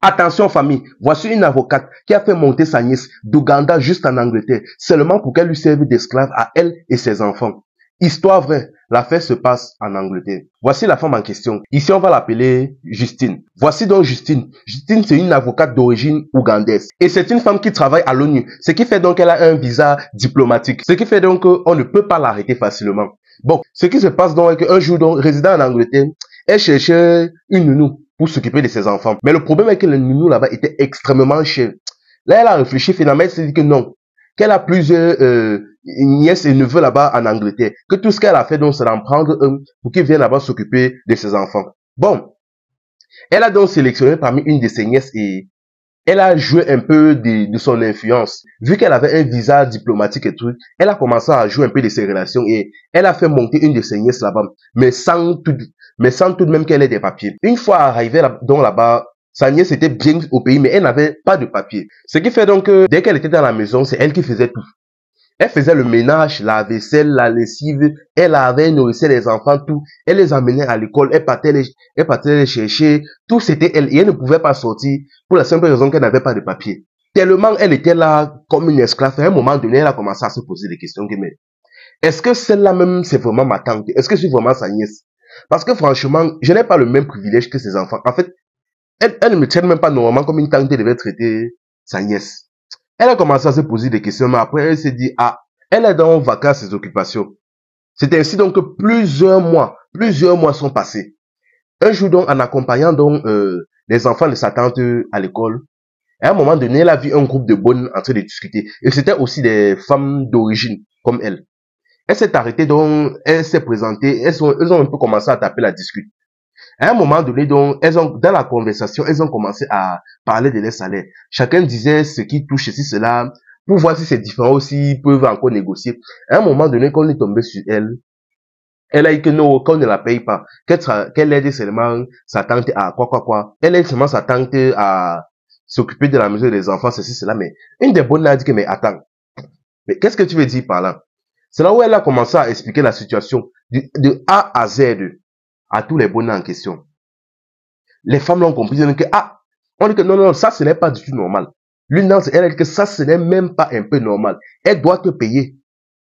Attention famille, voici une avocate qui a fait monter sa nièce d'Ouganda juste en Angleterre, seulement pour qu'elle lui serve d'esclave à elle et ses enfants. Histoire vraie, l'affaire se passe en Angleterre. Voici la femme en question. Ici, on va l'appeler Justine. Voici donc Justine. Justine, c'est une avocate d'origine ougandaise. Et c'est une femme qui travaille à l'ONU. Ce qui fait donc qu'elle a un visa diplomatique. Ce qui fait donc qu'on ne peut pas l'arrêter facilement. Bon, ce qui se passe donc est qu'un jour, donc, résidant en Angleterre, elle cherchait une nounou pour s'occuper de ses enfants. Mais le problème est que le nounou là-bas était extrêmement cher. Là, elle a réfléchi, finalement, elle s'est dit que non. Qu'elle a plusieurs nièces et neveux là-bas en Angleterre. Que tout ce qu'elle a fait, donc, c'est d'en prendre un pour qu'ils viennent là-bas s'occuper de ses enfants. Bon. Elle a donc sélectionné parmi une de ses nièces et elle a joué un peu de son influence. Vu qu'elle avait un visa diplomatique et tout, elle a commencé à jouer un peu de ses relations et elle a fait monter une de ses nièces là-bas, mais sans tout de même qu'elle ait des papiers. Une fois arrivée là-bas, sa nièce était bien au pays, mais elle n'avait pas de papiers. Ce qui fait donc que dès qu'elle était dans la maison, c'est elle qui faisait tout. Elle faisait le ménage, la vaisselle, la lessive, elle lavait, nourrissait les enfants, tout. Elle les emmenait à l'école, elle partait les chercher, tout c'était elle. Et elle ne pouvait pas sortir pour la simple raison qu'elle n'avait pas de papier. Tellement elle était là comme une esclave, à un moment donné, elle a commencé à se poser des questions. Mais est-ce que celle-là même, c'est vraiment ma tante? Est-ce que je suis vraiment sa nièce? Parce que franchement, je n'ai pas le même privilège que ses enfants. En fait, elle ne me traite même pas normalement comme une tante devait traiter sa nièce. Elle a commencé à se poser des questions, mais après, elle s'est dit, ah, elle est dans vacances ses occupations. C'est ainsi donc que plusieurs mois sont passés. Un jour donc, en accompagnant donc les enfants de sa tante à l'école, à un moment donné, elle a vu un groupe de bonnes en train de discuter. Et c'était aussi des femmes d'origine, comme elle. Elle s'est arrêtée donc, elle s'est présentée, elles ont un peu commencé à taper la discute. À un moment donné, donc, dans la conversation, elles ont commencé à parler de leur salaire. Chacun disait ce qui touche ceci, cela, pour voir si c'est différent aussi, ils peuvent encore négocier. À un moment donné, quand on est tombé sur elle, elle a dit que non, qu'on ne la paye pas, qu'elle aide seulement sa tante à quoi. Elle aide seulement sa tante à s'occuper de la maison des enfants, ceci, cela, mais une des bonnes a dit que, mais attends, mais qu'est-ce que tu veux dire par là? C'est là où elle a commencé à expliquer la situation de A à Z à tous les bonnes en question. Les femmes l'ont compris, on dit que, on dit que non, ça ce n'est pas du tout normal. L'une d'entre elles dit que ça ce n'est même pas un peu normal. Elle doit te payer.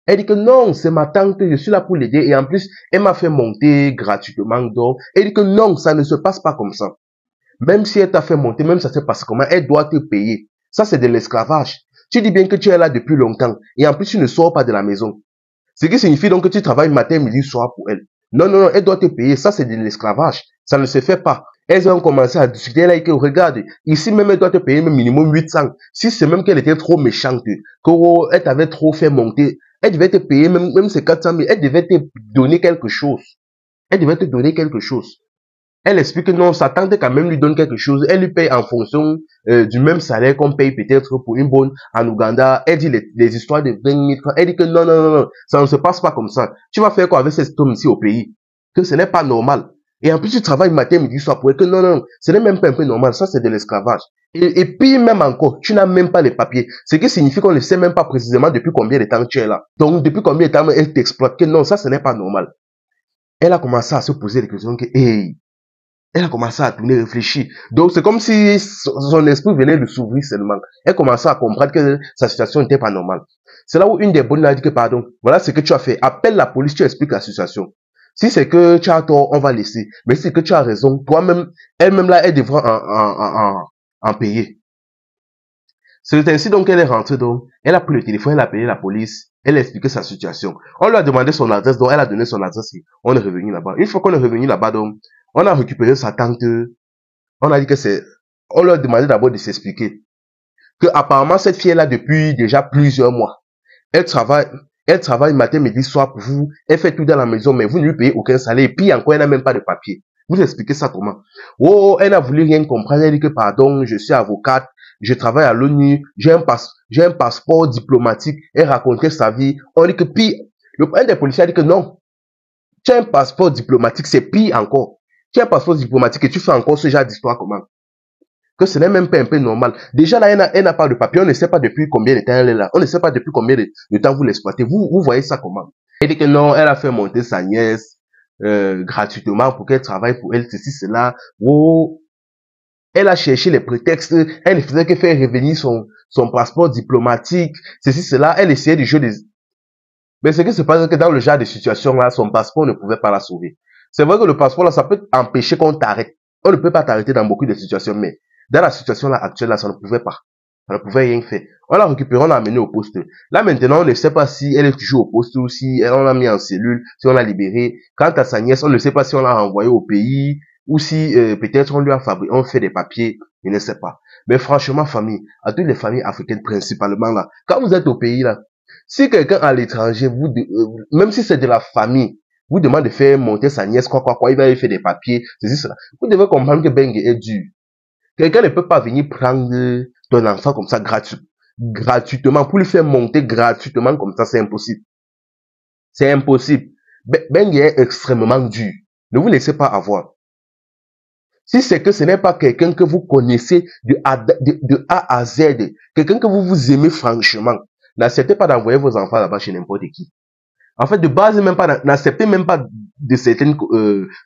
Elle dit que non, c'est ma tante, je suis là pour l'aider et en plus, elle m'a fait monter gratuitement donc. Elle dit que non, ça ne se passe pas comme ça. Même si elle t'a fait monter, même si ça se passe comment, elle doit te payer. Ça c'est de l'esclavage. Tu dis bien que tu es là depuis longtemps et en plus tu ne sors pas de la maison. Ce qui signifie donc que tu travailles matin, midi, soir pour elle. Non, elle doit te payer. Ça, c'est de l'esclavage. Ça ne se fait pas. Elles ont commencé à discuter. Elle a dit que, regarde, ici même, elle doit te payer même minimum 800. Si c'est même qu'elle était trop méchante, qu'elle t'avait trop fait monter, elle devait te payer même ces 400 000. Elle devait te donner quelque chose. Elle devait te donner quelque chose. Elle explique que non, sa tante quand même lui donne quelque chose. Elle lui paye en fonction du même salaire qu'on paye peut-être pour une bonne en Ouganda. Elle dit les histoires de 20 000 francs. Elle dit que non, ça ne se passe pas comme ça. Tu vas faire quoi avec cet homme ici au pays? Que ce n'est pas normal. Et en plus, tu travailles matin, midi, soir pour elle. Que non, ce n'est même pas un peu normal. Ça, c'est de l'esclavage. Et puis même encore, tu n'as même pas les papiers. Ce qui signifie qu'on ne sait même pas précisément depuis combien de temps tu es là. Donc, depuis combien de temps elle t'exploite. Que non, ça, ce n'est pas normal. Elle a commencé à se poser des questions que, hey, elle a commencé à tourner, réfléchir. Donc, c'est comme si son esprit venait de s'ouvrir seulement. Elle commençait à comprendre que sa situation n'était pas normale. C'est là où une des bonnes a dit que, pardon, voilà ce que tu as fait. Appelle la police, tu expliques la situation. Si c'est que tu as tort, on va laisser. Mais si c'est que tu as raison, toi-même, elle-même là, elle devra en payer. C'est ainsi donc qu'elle est rentrée donc. Elle a pris le téléphone, elle a appelé la police. Elle a expliqué sa situation. On lui a demandé son adresse, donc elle a donné son adresse et on est revenu là-bas. Une fois qu'on est revenu là-bas, donc, on a récupéré sa tante. On a dit que on leur a demandé d'abord de s'expliquer. Que apparemment, cette fille-là, depuis déjà plusieurs mois, elle travaille matin, midi, soir pour vous. Elle fait tout dans la maison, mais vous ne lui payez aucun salaire. Et puis encore, elle n'a même pas de papier. Vous expliquez ça comment? Oh, elle n'a voulu rien comprendre. Elle dit que pardon, je suis avocate, je travaille à l'ONU, j'ai un passeport diplomatique. Elle racontait sa vie. On dit que pire. Un des policiers a dit que non. Tu as un passeport diplomatique, c'est pire encore. Tu as un passeport diplomatique et tu fais encore ce genre d'histoire comment? Que ce n'est même pas un peu normal. Déjà là, elle n'a pas de papier. On ne sait pas depuis combien de temps elle est là. On ne sait pas depuis combien de temps vous l'exploitez. Vous voyez ça comment? Elle dit que non, elle a fait monter sa nièce gratuitement pour qu'elle travaille pour elle, ceci, cela. Oh. Elle a cherché les prétextes, elle ne faisait que faire revenir son passeport diplomatique, ceci, cela, elle essayait de jouer des... Mais ce qui se passe, c'est que dans le genre de situation là, son passeport ne pouvait pas la sauver. C'est vrai que le passeport là, ça peut empêcher qu'on t'arrête. On ne peut pas t'arrêter dans beaucoup de situations, mais dans la situation là actuelle là, ça ne pouvait pas. Ça ne pouvait rien faire. On l'a récupéré, on l'a amené au poste. Là maintenant, on ne sait pas si elle est toujours au poste ou si on l'a mis en cellule, si on l'a libérée. Quant à sa nièce, on ne sait pas si on l'a renvoyée au pays ou si peut-être on lui a fabriqué, on fait des papiers, je ne sais pas. Mais franchement, famille, à toutes les familles africaines principalement là, quand vous êtes au pays là, si quelqu'un à l'étranger, même si c'est de la famille, vous demande de faire monter sa nièce, quoi, il va lui faire des papiers, ceci, cela. Vous devez comprendre que Bengue est dur. Quelqu'un ne peut pas venir prendre ton enfant comme ça gratuitement, pour lui faire monter gratuitement comme ça, c'est impossible. C'est impossible. Bengue est extrêmement dur. Ne vous laissez pas avoir. Si c'est que ce n'est pas quelqu'un que vous connaissez de A à Z, quelqu'un que vous aimez franchement, n'acceptez pas d'envoyer vos enfants là-bas chez n'importe qui. En fait, de base, n'acceptez même pas de certaines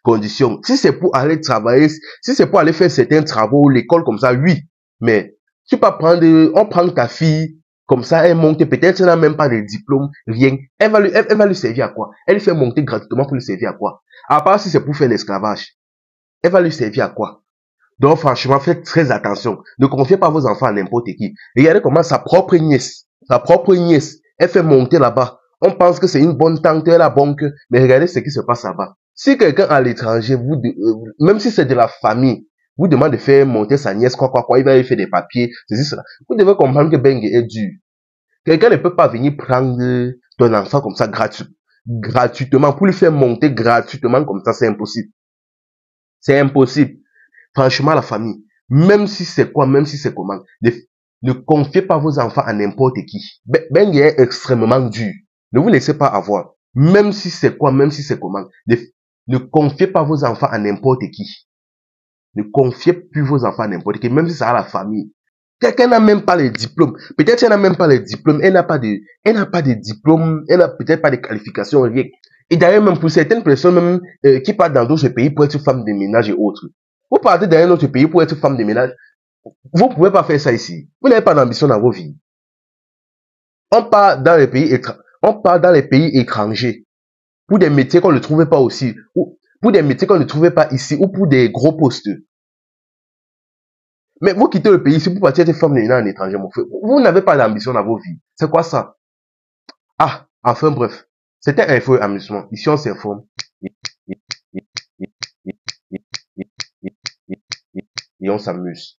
conditions. Si c'est pour aller travailler, si c'est pour aller faire certains travaux, l'école comme ça, oui. Mais tu peux prendre, on prend ta fille, comme ça, elle monte, peut-être elle n'a même pas de diplôme, rien. Elle va lui servir à quoi? Elle lui fait monter gratuitement pour lui servir à quoi? À part si c'est pour faire l'esclavage. Elle va lui servir à quoi? Donc, franchement, faites très attention. Ne confiez pas vos enfants à n'importe qui. Regardez comment sa propre nièce, elle fait monter là-bas. On pense que c'est une bonne tante, elle a bon cœur, mais regardez ce qui se passe là-bas. Si quelqu'un à l'étranger, même si c'est de la famille, vous demande de faire monter sa nièce, quoi, il va lui faire des papiers, ceci, cela. Vous devez comprendre que Bengue est dur. Quelqu'un ne peut pas venir prendre ton enfant comme ça gratuitement, pour lui faire monter gratuitement comme ça, c'est impossible. C'est impossible. Franchement, la famille, même si c'est quoi, même si c'est comment, ne confiez pas vos enfants à n'importe qui. Bengue est extrêmement dur. Ne vous laissez pas avoir. Même si c'est quoi, même si c'est comment, ne confiez pas vos enfants à n'importe qui. Ne confiez plus vos enfants à n'importe qui, même si c'est à la famille. Quelqu'un n'a même pas les diplômes. Peut-être qu'elle n'a même pas les diplômes. Elle n'a pas de diplôme. Elle n'a peut-être pas de qualifications, rien. Et d'ailleurs, même pour certaines personnes, même, qui partent dans d'autres pays pour être femme de ménage et autres. Vous partez dans un autre pays pour être femme de ménage. Vous ne pouvez pas faire ça ici. Vous n'avez pas d'ambition dans vos vies. On part dans les pays étrangers pour des métiers qu'on ne trouvait pas aussi, ou pour des métiers qu'on ne trouvait pas ici, ou pour des gros postes. Mais vous quittez le pays ici pour partir être femme de ménage en étranger, mon frère. Vous n'avez pas d'ambition dans vos vies. C'est quoi ça? Ah, enfin bref. C'était Info et Amusement. Ici on s'informe. Et on s'amuse.